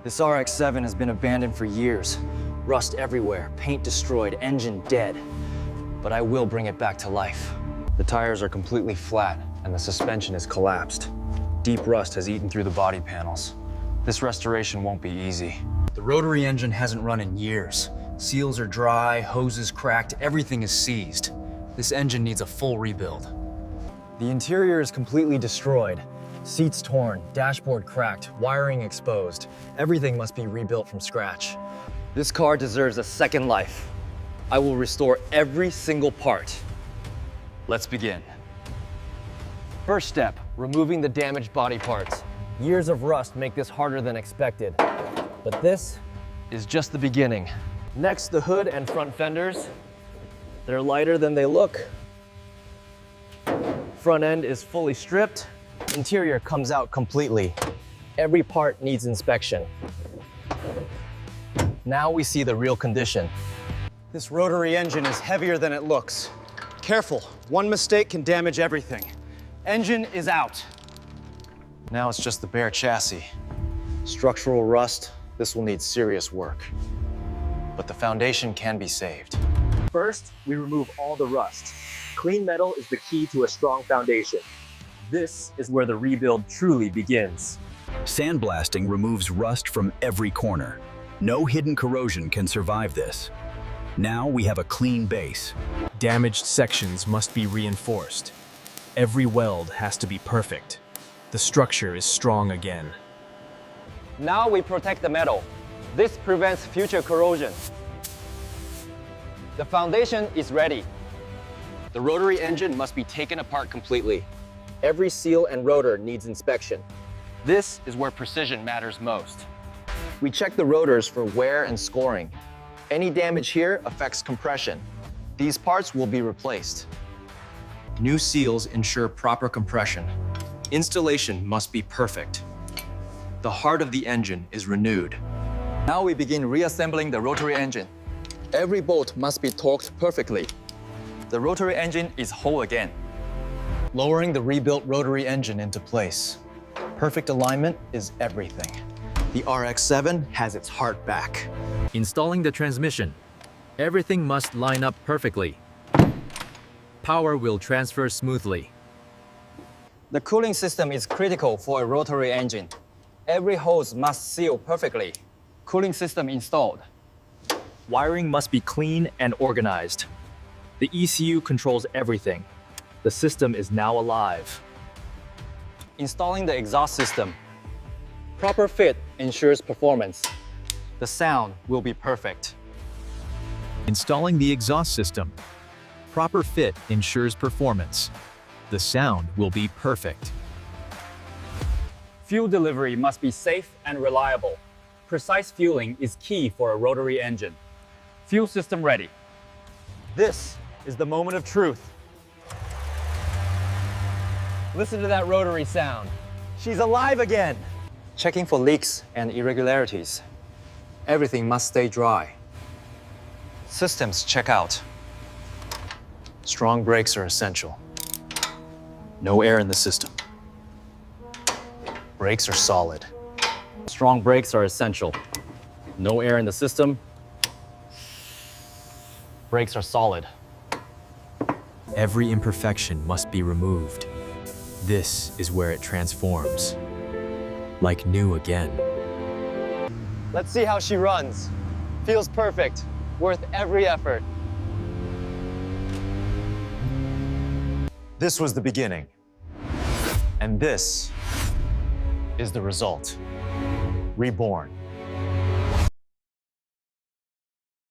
This RX-7 has been abandoned for years. Rust everywhere, paint destroyed, engine dead. But I will bring it back to life. The tires are completely flat, and the suspension is collapsed. Deep rust has eaten through the body panels. This restoration won't be easy. The rotary engine hasn't run in years. Seals are dry, hoses cracked, everything is seized. This engine needs a full rebuild. The interior is completely destroyed. Seats torn, dashboard cracked, wiring exposed. Everything must be rebuilt from scratch. This car deserves a second life. I will restore every single part. Let's begin. First step, removing the damaged body parts. Years of rust make this harder than expected. But this is just the beginning. Next, the hood and front fenders. They're lighter than they look. Front end is fully stripped. Interior comes out completely. Every part needs inspection. Now we see the real condition. This rotary engine is heavier than it looks. Careful, one mistake can damage everything. Engine is out. Now it's just the bare chassis. Structural rust, this will need serious work. But the foundation can be saved. First, we remove all the rust. Clean metal is the key to a strong foundation. This is where the rebuild truly begins. Sandblasting removes rust from every corner. No hidden corrosion can survive this. Now we have a clean base. Damaged sections must be reinforced. Every weld has to be perfect. The structure is strong again. Now we protect the metal. This prevents future corrosion. The foundation is ready. The rotary engine must be taken apart completely. Every seal and rotor needs inspection. This is where precision matters most. We check the rotors for wear and scoring. Any damage here affects compression. These parts will be replaced. New seals ensure proper compression. Installation must be perfect. The heart of the engine is renewed. Now we begin reassembling the rotary engine. Every bolt must be torqued perfectly. The rotary engine is whole again. Lowering the rebuilt rotary engine into place. Perfect alignment is everything. The RX-7 has its heart back. Installing the transmission. Everything must line up perfectly. Power will transfer smoothly. The cooling system is critical for a rotary engine. Every hose must seal perfectly. Cooling system installed. Wiring must be clean and organized. The ECU controls everything. The system is now alive. Installing the exhaust system. Proper fit ensures performance. The sound will be perfect. Installing the exhaust system. Proper fit ensures performance. The sound will be perfect. Fuel delivery must be safe and reliable. Precise fueling is key for a rotary engine. Fuel system ready. This is the moment of truth. Listen to that rotary sound. She's alive again. Checking for leaks and irregularities. Everything must stay dry. Systems check out. Strong brakes are essential. No air in the system. Brakes are solid. Strong brakes are essential. No air in the system. Brakes are solid. Every imperfection must be removed. This is where it transforms. Like new again. Let's see how she runs. Feels perfect. Worth every effort. This was the beginning. And this is the result. Reborn.